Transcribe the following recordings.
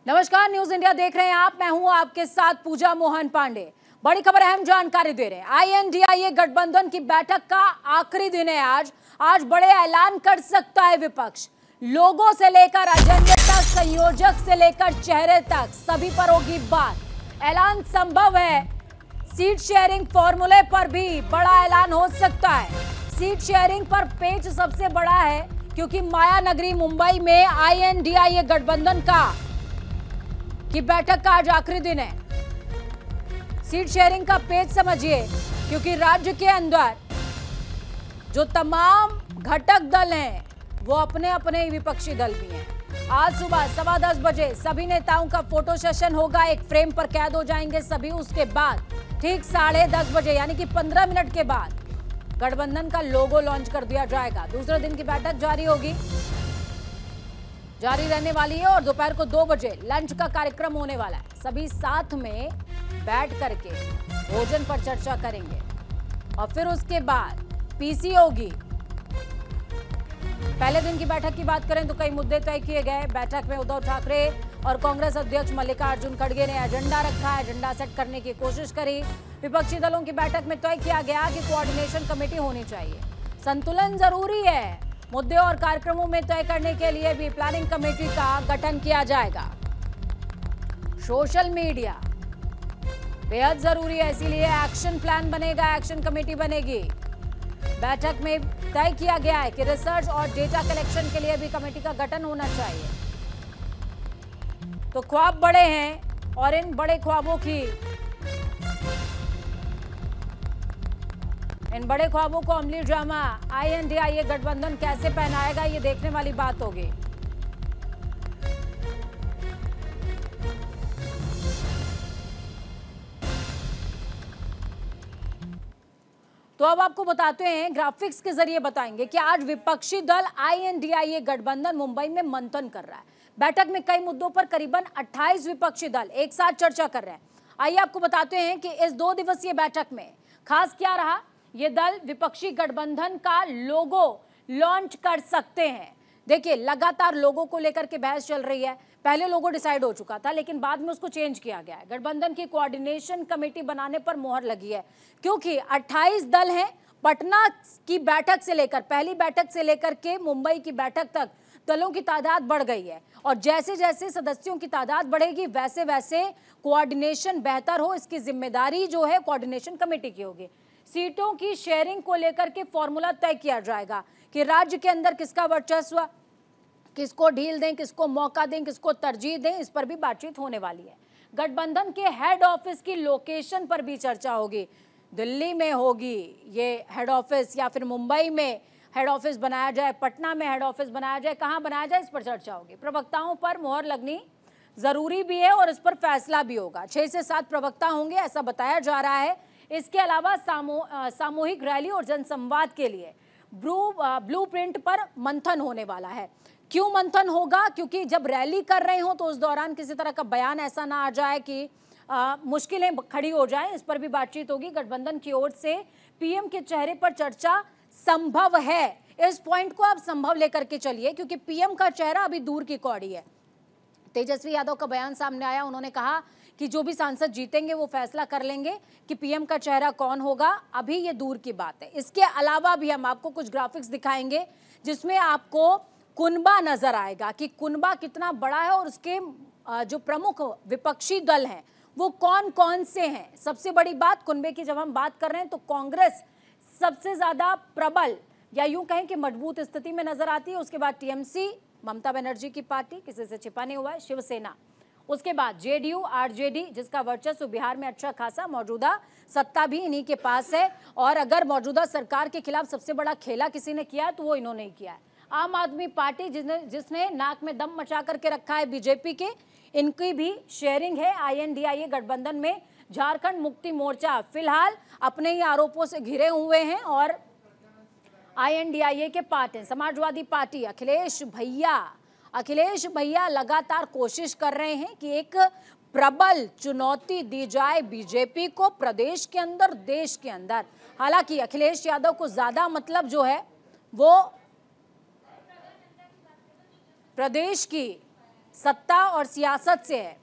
नमस्कार, news India देख रहे हैं आप। मैं हूं आपके साथ पूजा मोहन पांडे। बड़ी खबर, अहम जानकारी दे रहे हैं। INDIA गठबंधन की बैठक का आखिरी दिन है आज बड़े ऐलान कर सकता है विपक्ष। लोगों से लेकर एजेंडे तक, संयोजक से लेकर चेहरे तक, सभी पर होगी बात। ऐलान संभव है। सीट शेयरिंग फॉर्मूले पर भी बड़ा ऐलान हो सकता है। सीट शेयरिंग पर पेच सबसे बड़ा है क्योंकि माया नगरी मुंबई में INDIA गठबंधन की बैठक का आज आखिरी दिन है। सीट शेयरिंग का पेज समझिए, क्योंकि राज्य के अंदर जो तमाम घटक दल हैं वो अपने अपने विपक्षी दल भी हैं। आज सुबह 10:15 बजे सभी नेताओं का फोटो सेशन होगा। एक फ्रेम पर कैद हो जाएंगे सभी। उसके बाद ठीक 10:30 बजे यानी कि 15 मिनट के बाद गठबंधन का लोगो लॉन्च कर दिया जाएगा। दूसरे दिन की बैठक जारी रहने वाली है और दोपहर को 2 बजे लंच का कार्यक्रम होने वाला है। सभी साथ में बैठ करके भोजन पर चर्चा करेंगे और फिर उसके बाद PC होगी। पहले दिन की बैठक की बात करें तो कई मुद्दे तय किए गए। बैठक में उद्धव ठाकरे और कांग्रेस अध्यक्ष मल्लिकार्जुन खड़गे ने एजेंडा रखा, एजेंडा सेट करने की कोशिश करी। विपक्षी दलों की बैठक में तय किया गया कि कोऑर्डिनेशन कमेटी होनी चाहिए। संतुलन जरूरी है। मुद्दे और कार्यक्रमों में तय करने के लिए भी प्लानिंग कमेटी का गठन किया जाएगा। सोशल मीडिया बेहद जरूरी है, इसीलिए एक्शन प्लान बनेगा, एक्शन कमेटी बनेगी। बैठक में तय किया गया है कि रिसर्च और डेटा कलेक्शन के लिए भी कमेटी का गठन होना चाहिए। तो ख्वाब बड़े हैं और इन बड़े ख्वाबों को अमली ड्रामा INDIA गठबंधन कैसे पहनाएगा, ये देखने वाली बात होगी। तो अब आपको बताते हैं, ग्राफिक्स के जरिए बताएंगे कि आज विपक्षी दल INDIA गठबंधन मुंबई में मंथन कर रहा है। बैठक में कई मुद्दों पर करीबन 28 विपक्षी दल एक साथ चर्चा कर रहे हैं। आइए आपको बताते हैं कि इस 2 दिवसीय बैठक में खास क्या रहा। ये दल विपक्षी गठबंधन का लोगो लॉन्च कर सकते हैं। देखिए, लगातार लोगों को लेकर के बहस चल रही है। पहले लोगो डिसाइड हो चुका था, लेकिन बाद में उसको चेंज किया गया है। गठबंधन की कोऑर्डिनेशन कमेटी बनाने पर मोहर लगी है, क्योंकि 28 दल हैं। पटना की बैठक से लेकर, पहली बैठक से लेकर के मुंबई की बैठक तक दलों की तादाद बढ़ गई है और जैसे जैसे सदस्यों की तादाद बढ़ेगी वैसे वैसे कोऑर्डिनेशन बेहतर हो, इसकी जिम्मेदारी जो है कोऑर्डिनेशन कमेटी की होगी। सीटों की शेयरिंग को लेकर के फॉर्मूला तय किया जाएगा कि राज्य के अंदर किसका वर्चस्व, किसको ढील दें, किसको मौका दें, किसको तरजीह दें, इस पर भी बातचीत होने वाली है। गठबंधन के हेड ऑफिस की लोकेशन पर भी चर्चा होगी। दिल्ली में होगी ये हेड ऑफिस या फिर मुंबई में हेड ऑफिस बनाया जाए, पटना में हेड ऑफिस बनाया जाए, कहां बनाया जाए, इस पर चर्चा होगी। प्रवक्ताओं पर मोहर लगनी जरूरी भी है और इस पर फैसला भी होगा। 6 से 7 प्रवक्ता होंगे, ऐसा बताया जा रहा है। इसके अलावा सामूहिक रैली और जनसंवाद के लिए ब्लूप्रिंट पर मंथन होने वाला है। क्यों मंथन होगा? क्योंकि जब रैली कर रहे हो तो उस दौरान किसी तरह का बयान ऐसा ना आ जाए कि मुश्किलें खड़ी हो जाए, इस पर भी बातचीत होगी। गठबंधन की ओर से PM के चेहरे पर चर्चा संभव है। इस पॉइंट को आप संभव लेकर के चलिए, क्योंकि PM का चेहरा अभी दूर की कौड़ी है। तेजस्वी यादव का बयान सामने आया, उन्होंने कहा कि जो भी सांसद जीतेंगे वो फैसला कर लेंगे कि PM का चेहरा कौन होगा। अभी ये दूर की बात है। इसके अलावा भी हम आपको कुछ ग्राफिक्स दिखाएंगे जिसमें आपको कुनबा नजर आएगा कि कुनबा कितना बड़ा है और उसके जो प्रमुख विपक्षी दल हैं वो कौन कौन से हैं। सबसे बड़ी बात, कुनबे की जब हम बात कर रहे हैं तो कांग्रेस सबसे ज्यादा प्रबल या यूं कहें कि मजबूत स्थिति में नजर आती है। उसके बाद TMC, ममता बनर्जी की पार्टी, किसी से छिपा नहीं हुआ है, शिवसेना। उसके बाद JDU, RJD, जिसका वर्चस्व बिहार में अच्छा खासा, मौजूदा सत्ता भी इन्हीं के पास है। और अगर मौजूदा सरकार के खिलाफ सबसे बड़ा खेला किसी ने किया है तो वो इन्होंने ही किया है। आम आदमी पार्टी, जिसने नाक में दम मचा करके रखा है BJP के, इनकी भी शेयरिंग है INDIA गठबंधन में। झारखंड मुक्ति मोर्चा फिलहाल अपने ही आरोपों से घिरे हुए हैं और INDIA के पार्ट हैं। समाजवादी पार्टी, अखिलेश भैया लगातार कोशिश कर रहे हैं कि एक प्रबल चुनौती दी जाए BJP को प्रदेश के अंदर, देश के अंदर। हालांकि अखिलेश यादव को ज्यादा मतलब जो है वो प्रदेश की सत्ता और सियासत से है।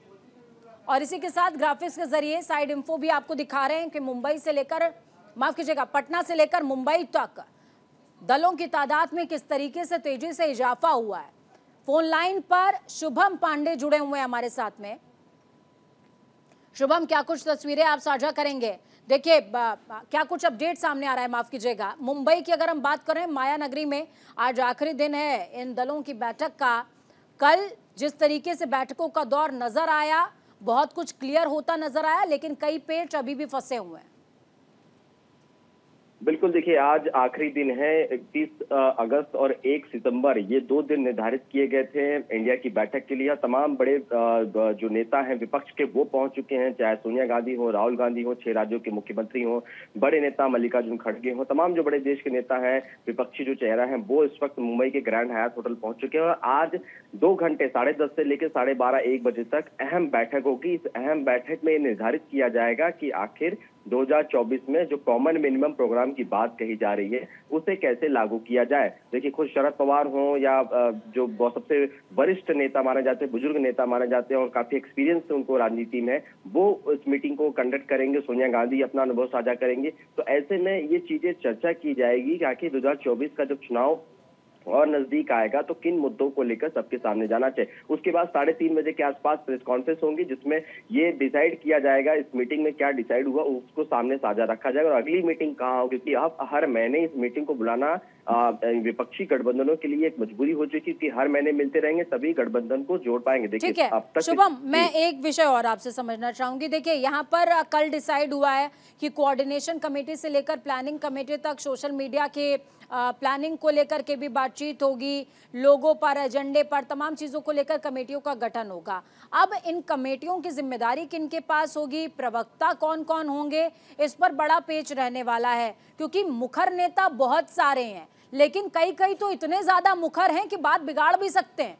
और इसी के साथ ग्राफिक्स के जरिए साइड इंफो भी आपको दिखा रहे हैं कि मुंबई से लेकर, माफ कीजिएगा, पटना से लेकर मुंबई तक दलों की तादाद में किस तरीके से तेजी से इजाफा हुआ है। फोन लाइन पर शुभम पांडे जुड़े हुए हैं हमारे साथ में। शुभम, क्या कुछ तस्वीरें आप साझा करेंगे? देखिए, क्या कुछ अपडेट सामने आ रहा है? माफ कीजिएगा, मुंबई की अगर हम बात करें, माया नगरी में आज आखिरी दिन है इन दलों की बैठक का। कल जिस तरीके से बैठकों का दौर नजर आया, बहुत कुछ क्लियर होता नजर आया, लेकिन कई पेच अभी भी फंसे हुए हैं। बिल्कुल, देखिए आज आखिरी दिन है। 31 अगस्त और 1 सितंबर ये 2 दिन निर्धारित किए गए थे इंडिया की बैठक के लिए। तमाम बड़े जो नेता हैं विपक्ष के वो पहुंच चुके हैं, चाहे सोनिया गांधी हो, राहुल गांधी हो, 6 राज्यों के मुख्यमंत्री हो, बड़े नेता मल्लिकार्जुन खड़गे हो, तमाम जो बड़े देश के नेता हैं, विपक्षी जो चेहरा है वो इस वक्त मुंबई के ग्रैंड हयात होटल पहुंच चुके हैं। और आज 2 घंटे 10:30 से लेकर 12:30 1 बजे तक अहम बैठक होगी। इस अहम बैठक में निर्धारित किया जाएगा कि आखिर 2024 में जो कॉमन मिनिमम प्रोग्राम की बात कही जा रही है उसे कैसे लागू किया जाए। देखिए, खुद शरद पवार हो या जो सबसे वरिष्ठ नेता माने जाते हैं, बुजुर्ग नेता माने जाते हैं और काफी एक्सपीरियंस उनको राजनीति में, वो इस मीटिंग को कंडक्ट करेंगे। सोनिया गांधी अपना अनुभव साझा करेंगे। तो ऐसे में ये चीजें चर्चा की जाएगी कि आखिर 2024 का जब चुनाव और नजदीक आएगा तो किन मुद्दों को लेकर सबके सामने जाना चाहिए। उसके बाद 3:30 बजे के आसपास प्रेस कॉन्फ्रेंस होगी जिसमें ये डिसाइड किया जाएगा इस मीटिंग में क्या डिसाइड हुआ उसको सामने साझा रखा जाएगा। और अगली मीटिंग कहाँ होगी, क्योंकि अब हर महीने इस मीटिंग को बुलाना विपक्षी गठबंधनों के लिए एक मजबूरी हो चुकी कि हर महीने मिलते रहेंगे तभी गठबंधन को जोड़ पाएंगे। देखिए, ठीक है, अब तक शुभम, मैं एक विषय और आपसे समझना चाहूंगी। देखिए, यहाँ पर कल डिसाइड हुआ है कि कोऑर्डिनेशन कमेटी से लेकर प्लानिंग कमेटी तक सोशल मीडिया के प्लानिंग को लेकर के भी बातचीत होगी, लोगों पर, एजेंडे पर, तमाम चीजों को लेकर कमेटियों का गठन होगा। अब इन कमेटियों की जिम्मेदारी किनके पास होगी, प्रवक्ता कौन कौन होंगे, इस पर बड़ा पेच रहने वाला है। क्योंकि मुखर नेता बहुत सारे हैं, लेकिन कई कई तो इतने ज्यादा मुखर हैं कि बात बिगाड़ भी सकते हैं।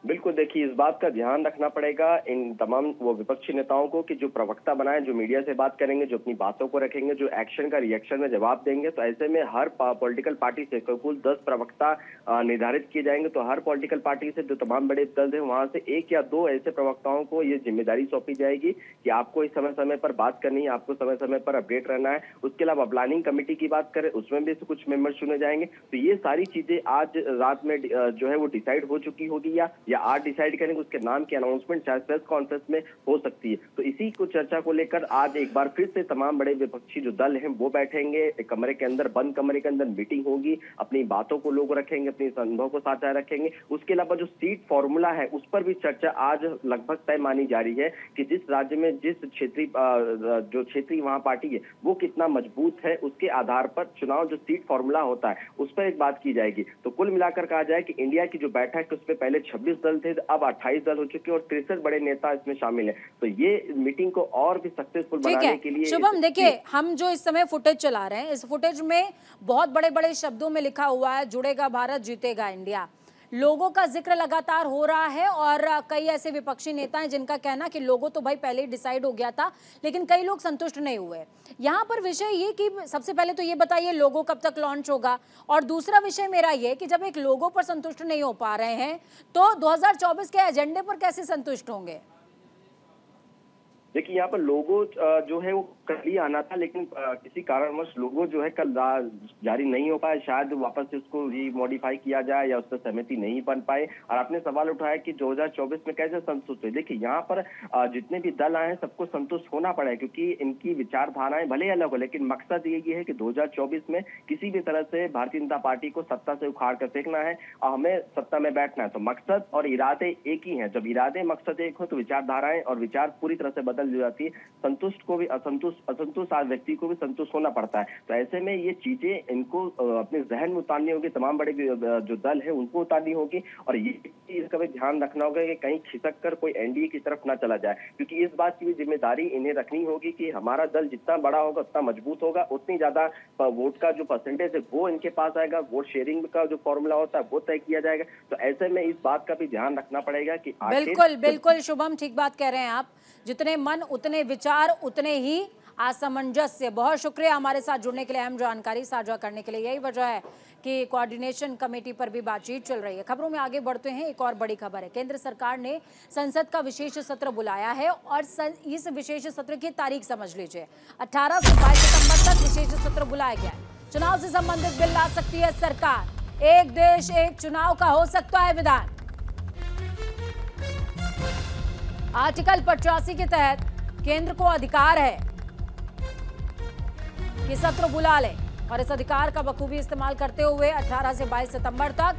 बिल्कुल, देखिए इस बात का ध्यान रखना पड़ेगा इन तमाम वो विपक्षी नेताओं को कि जो प्रवक्ता बनाए, जो मीडिया से बात करेंगे, जो अपनी बातों को रखेंगे, जो एक्शन का रिएक्शन में जवाब देंगे। तो ऐसे में हर पॉलिटिकल पार्टी से कुल 10 प्रवक्ता निर्धारित किए जाएंगे। तो हर पॉलिटिकल पार्टी से जो तमाम बड़े दल है वहां से 1 या 2 ऐसे प्रवक्ताओं को ये जिम्मेदारी सौंपी जाएगी कि आपको इस समय समय पर बात करनी है, आपको समय समय पर अपडेट रहना है। उसके अलावा प्लानिंग कमेटी की बात करें, उसमें भी कुछ मेंबर चुने जाएंगे। तो ये सारी चीजें आज रात में जो है वो डिसाइड हो चुकी होगी या आज डिसाइड करेंगे। उसके नाम की अनाउंसमेंट शायद प्रेस कॉन्फ्रेंस में हो सकती है। तो इसी को चर्चा को लेकर आज एक बार फिर से तमाम बड़े विपक्षी जो दल हैं वो बैठेंगे एक कमरे के अंदर, बंद कमरे के अंदर मीटिंग होगी, अपनी बातों को लोग रखेंगे, अपने अनुभव को साझा रखेंगे। उसके अलावा जो सीट फॉर्मूला है उस पर भी चर्चा आज लगभग तय मानी जा रही है कि जिस राज्य में जिस क्षेत्रीय वहां पार्टी है वो कितना मजबूत है, उसके आधार पर चुनाव जो सीट फॉर्मूला होता है उस पर एक बात की जाएगी। तो कुल मिलाकर कहा जाए कि इंडिया की जो बैठक है उसमें पहले 26 दल थे, अब 28 दल हो चुके हैं और 63 बड़े नेता इसमें शामिल हैं। तो ये मीटिंग को और भी सक्सेसफुल बनाने के लिए शुभम, देखिए, हम जो इस समय फुटेज चला रहे हैं, इस फुटेज में बहुत बड़े बड़े शब्दों में लिखा हुआ है, जुड़ेगा भारत, जीतेगा इंडिया। लोगों का जिक्र लगातार हो रहा है और कई ऐसे विपक्षी नेता हैं जिनका कहना कि लोगों तो भाई पहले ही डिसाइड हो गया था, लेकिन कई लोग संतुष्ट नहीं हुए। यहाँ पर विषय ये कि सबसे पहले तो ये बताइए लोगो कब तक लॉन्च होगा, और दूसरा विषय मेरा ये कि जब एक लोगों पर संतुष्ट नहीं हो पा रहे हैं तो 2024 के एजेंडे पर कैसे संतुष्ट होंगे? देखिए, यहाँ पर लोगो जो है वो कल ही आना था, लेकिन किसी कारणवश लोगो जो है कल जारी नहीं हो पाया। शायद वापस से उसको रीमॉडिफाई किया जाए या उस पर सहमति नहीं बन पाए। और आपने सवाल उठाया कि 2024 में कैसे संतुष्ट हुए। देखिए, यहाँ पर जितने भी दल आए हैं सबको संतुष्ट होना पड़ेगा, क्योंकि इनकी विचारधाराएं भले अलग हो, लेकिन मकसद ये है कि 2024 में किसी भी तरह से भारतीय जनता पार्टी को सत्ता से उखाड़ कर फेंकना है और हमें सत्ता में बैठना है। तो मकसद और इरादे एक ही हैं। जब इरादे मकसद एक हो तो विचारधाराएं और विचार पूरी तरह से बदल जाती है। संतुष्ट को भी असंतुष्ट व्यक्ति को भी संतुष्ट होना पड़ता है। तो ऐसे में ये चीजें इनको अपने जहन में उतारनी होगी, तमाम बड़े जो दल है उनको उतारनी होगी। और ये इसका भी ध्यान रखना होगा कि कहीं खिसक कर कोई एनडीए की तरफ ना चला जाए, क्योंकि इस बात की भी जिम्मेदारी इन्हें रखनी होगी कि हमारा दल जितना बड़ा होगा उतना मजबूत होगा, उतनी ज्यादा वोट का जो परसेंटेज है वो इनके पास आएगा, वोट शेयरिंग का जो फॉर्मूला होता है वो तय किया जाएगा। तो ऐसे में इस बात का भी ध्यान रखना पड़ेगा कि बिल्कुल बिल्कुल शुभम, ठीक बात कह रहे हैं आप। जितने मन उतने विचार उतने ही असामंजस्य। बहुत शुक्रिया हमारे साथ जुड़ने के लिए, अहम जानकारी साझा करने के लिए। यही वजह है कि कोऑर्डिनेशन कमेटी पर भी बातचीत चल रही है। खबरों में आगे बढ़ते हैं। एक और बड़ी खबर है, केंद्र सरकार ने संसद का विशेष सत्र बुलाया है और इस विशेष सत्र की तारीख समझ लीजिए, 18 से 22 सितंबर तक विशेष सत्र बुलाया गया है। चुनाव से संबंधित बिल ला सकती है सरकार, एक देश एक चुनाव का हो सकता है विधान। आर्टिकल 85 के तहत केंद्र को अधिकार है कि सत्र बुला ले और इस अधिकार का बखूबी इस्तेमाल करते हुए 18 से 22 सितंबर तक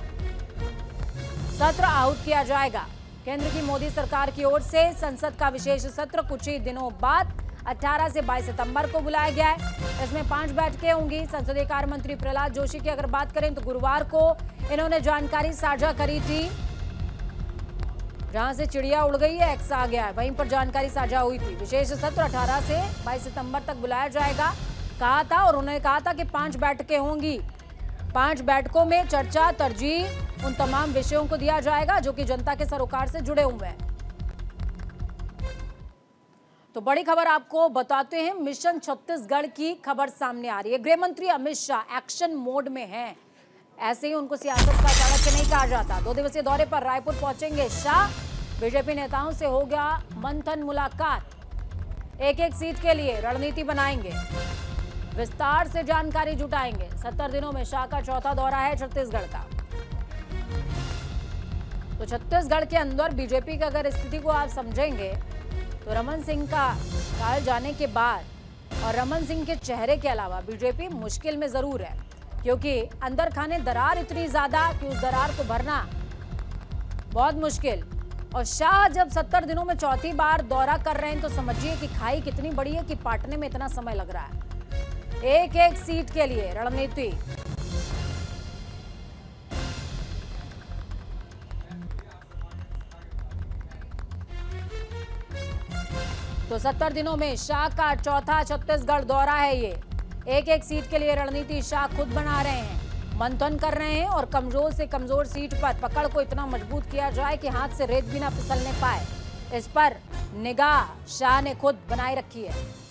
सत्र आहूत किया जाएगा। केंद्र की मोदी सरकार की ओर से संसद का विशेष सत्र कुछ ही दिनों बाद 18 से 22 सितंबर को बुलाया गया है। इसमें 5 बैठकें होंगी। संसदीय कार्य मंत्री प्रहलाद जोशी की अगर बात करें तो गुरुवार को इन्होंने जानकारी साझा करी थी। जहां से चिड़िया उड़ गई है, एक्स आ गया है, वहीं पर जानकारी साझा हुई थी। विशेष सत्र 18 से 22 सितंबर तक बुलाया जाएगा कहा था और उन्होंने कहा था कि 5 बैठकें होंगी। 5 बैठकों में चर्चा तरजीह उन तमाम विषयों को दिया जाएगा जो कि जनता के सरोकार से जुड़े हुए हैं। तो बड़ी खबर आपको बताते हैं, मिशन छत्तीसगढ़ की खबर सामने आ रही है। गृह मंत्री अमित शाह एक्शन मोड में हैं। ऐसे ही उनको सियासत का चाणक्य नहीं कहा जाता। 2 दिवसीय दौरे पर रायपुर पहुंचेंगे शाह। बीजेपी नेताओं से होगा मंथन मुलाकात। एक सीट के लिए रणनीति बनाएंगे, विस्तार से जानकारी जुटाएंगे। 70 दिनों में शाह का चौथा दौरा है छत्तीसगढ़ का। तो छत्तीसगढ़ के अंदर बीजेपी की अगर स्थिति को आप समझेंगे तो रमन सिंह का काल जाने के बाद और रमन सिंह के चेहरे के अलावा बीजेपी मुश्किल में जरूर है, क्योंकि अंदर खाने दरार इतनी ज्यादा कि उस दरार को भरना बहुत मुश्किल। और शाह जब 70 दिनों में चौथी बार दौरा कर रहे हैं तो समझिए कि खाई कितनी बड़ी है कि पाटने में इतना समय लग रहा है। एक सीट के लिए रणनीति। तो 70 दिनों में शाह का चौथा छत्तीसगढ़ दौरा है ये। एक सीट के लिए रणनीति शाह खुद बना रहे हैं, मंथन कर रहे हैं और कमजोर से कमजोर सीट पर पकड़ को इतना मजबूत किया जाए कि हाथ से रेत भी ना फिसलने पाए, इस पर निगाह शाह ने खुद बनाए रखी है।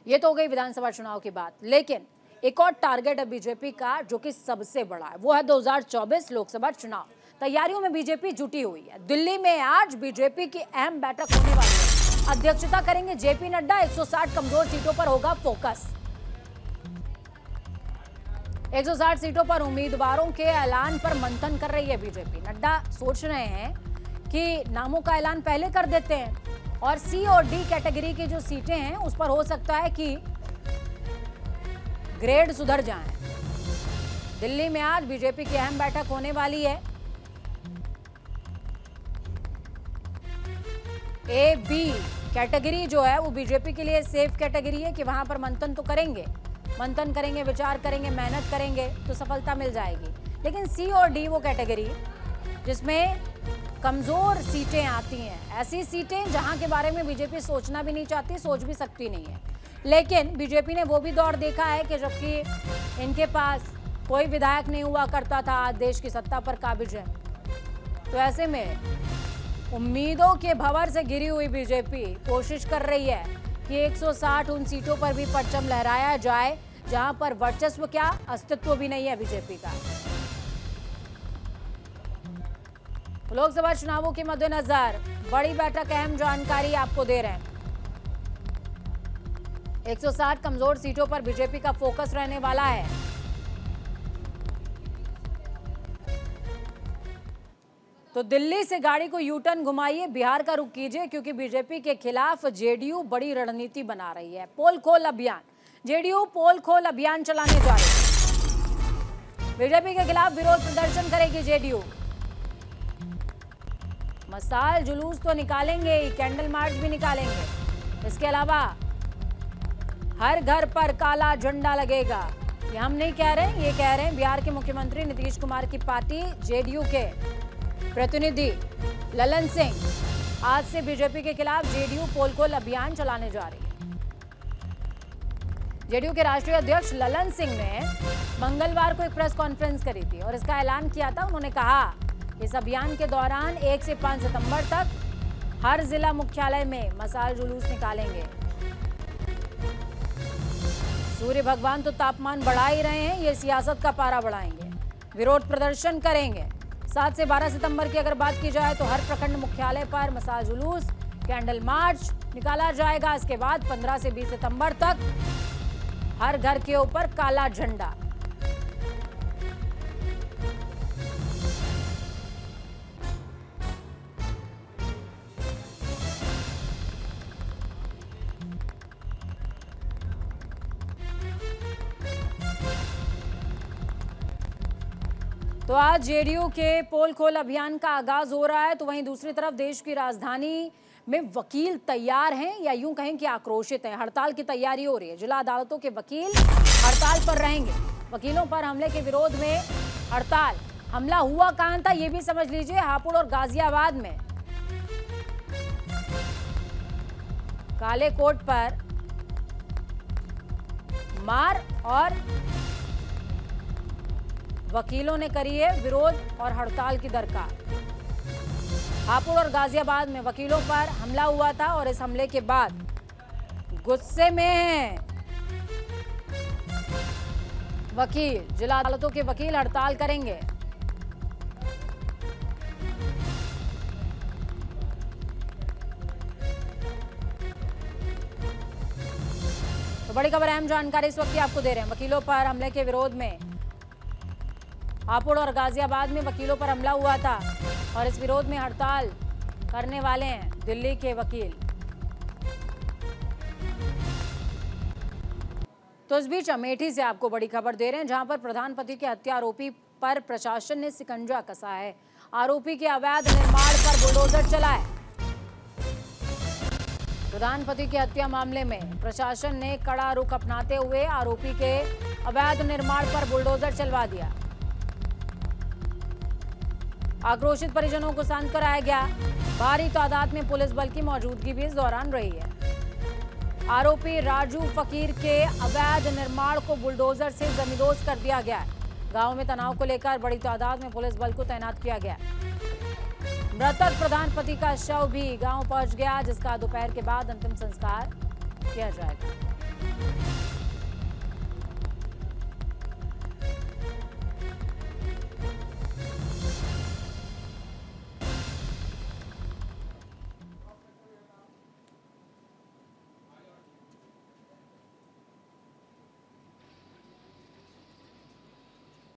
ये तो हो गई विधानसभा चुनाव की बात, लेकिन एक और टारगेट है बीजेपी का जो कि सबसे बड़ा है, वो है 2024 लोकसभा चुनाव। तैयारियों में बीजेपी जुटी हुई है। दिल्ली में आज बीजेपी की अहम बैठक होने वाली है। अध्यक्षता करेंगे जेपी नड्डा। 160 कमजोर सीटों पर होगा फोकस। 160 सीटों पर उम्मीदवारों के ऐलान पर मंथन कर रही है बीजेपी। नड्डा सोच रहे हैं कि नामों का ऐलान पहले कर देते हैं और सी और डी कैटेगरी की जो सीटें हैं उस पर हो सकता है कि ग्रेड सुधर जाएं। दिल्ली में आज बीजेपी की अहम बैठक होने वाली है। ए बी कैटेगरी जो है वो बीजेपी के लिए सेफ कैटेगरी है कि वहां पर मंथन तो करेंगे, विचार करेंगे, मेहनत करेंगे तो सफलता मिल जाएगी। लेकिन सी और डी वो कैटेगरी जिसमें कमजोर सीटें आती हैं, ऐसी सीटें जहां के बारे में बीजेपी सोचना भी नहीं चाहती, सोच भी सकती नहीं है। लेकिन बीजेपी ने वो भी दौर देखा है कि जबकि इनके पास कोई विधायक नहीं हुआ करता था, आज देश की सत्ता पर काबिज है। तो ऐसे में उम्मीदों के भंवर से घिरी हुई बीजेपी कोशिश कर रही है कि 160 उन सीटों पर भी परचम लहराया जाए जहां पर वर्चस्व क्या अस्तित्व भी नहीं है बीजेपी का। लोकसभा चुनावों के मद्देनजर बड़ी बैठक, अहम जानकारी आपको दे रहे हैं। 160 कमजोर सीटों पर बीजेपी का फोकस रहने वाला है। तो दिल्ली से गाड़ी को यू टर्न घुमाइए, बिहार का रुख कीजिए, क्योंकि बीजेपी के खिलाफ जेडीयू बड़ी रणनीति बना रही है। पोल खोल अभियान, जेडीयू पोल खोल अभियान चलाने जा रही है। बीजेपी के खिलाफ विरोध प्रदर्शन करेगी जेडीयू। मसाल जुलूस तो निकालेंगे, कैंडल मार्च भी निकालेंगे। इसके अलावा हर घर पर काला झंडा लगेगा। ये हम नहीं कह रहे, ये कह रहे हैं बिहार के मुख्यमंत्री नीतीश कुमार की पार्टी जेडीयू के प्रतिनिधि ललन सिंह। आज से बीजेपी के खिलाफ जेडीयू पोल खोल अभियान चलाने जा रही है। जेडीयू के राष्ट्रीय अध्यक्ष ललन सिंह ने मंगलवार को एक प्रेस कॉन्फ्रेंस करी थी और इसका ऐलान किया था। उन्होंने कहा इस अभियान के दौरान 1 से 5 सितंबर तक हर जिला मुख्यालय में मशाल जुलूस निकालेंगे। सूर्य भगवान तो तापमान बढ़ा ही रहे हैं, ये सियासत का पारा बढ़ाएंगे। विरोध प्रदर्शन करेंगे। 7 से 12 सितंबर की अगर बात की जाए तो हर प्रखंड मुख्यालय पर मशाल जुलूस, कैंडल मार्च निकाला जाएगा। इसके बाद 15 से 20 सितंबर तक हर घर के ऊपर काला झंडा। तो आज जेडीयू के पोल खोल अभियान का आगाज हो रहा है, तो वहीं दूसरी तरफ देश की राजधानी में वकील तैयार हैं या यूं कहें कि आक्रोशित हैं। हड़ताल की तैयारी हो रही है। जिला अदालतों के वकील हड़ताल पर रहेंगे। वकीलों पर हमले के विरोध में हड़ताल। हमला हुआ कहां था ये भी समझ लीजिए, हापुड़ और गाजियाबाद में। काले कोट पर मार और वकीलों ने करी है विरोध और हड़ताल की दरकार। हापुड़ और गाजियाबाद में वकीलों पर हमला हुआ था और इस हमले के बाद गुस्से में हैं वकील। जिला अदालतों के वकील हड़ताल करेंगे। तो बड़ी खबर, अहम जानकारी इस वक्त की आपको दे रहे हैं। वकीलों पर हमले के विरोध में हापुड़ और गाजियाबाद में वकीलों पर हमला हुआ था और इस विरोध में हड़ताल करने वाले हैं दिल्ली के वकील। तो इस बीच अमेठी से आपको बड़ी खबर दे रहे हैं, जहां पर प्रधानपति के हत्या आरोपी पर प्रशासन ने शिकंजा कसा है। आरोपी के अवैध निर्माण पर बुलडोजर चलाए। प्रधानपति की हत्या मामले में प्रशासन ने कड़ा रुख अपनाते हुए आरोपी के अवैध निर्माण पर बुलडोजर चलवा दिया। आक्रोशित परिजनों को शांत कराया गया। भारी तादाद में पुलिस बल की मौजूदगी भी इस दौरान रही है। आरोपी राजू फकीर के अवैध निर्माण को बुलडोजर से जमींदोज कर दिया गया। गांव में तनाव को लेकर बड़ी तादाद में पुलिस बल को तैनात किया गया। मृतक प्रधानपति का शव भी गांव पहुंच गया, जिसका दोपहर के बाद अंतिम संस्कार किया जाएगा।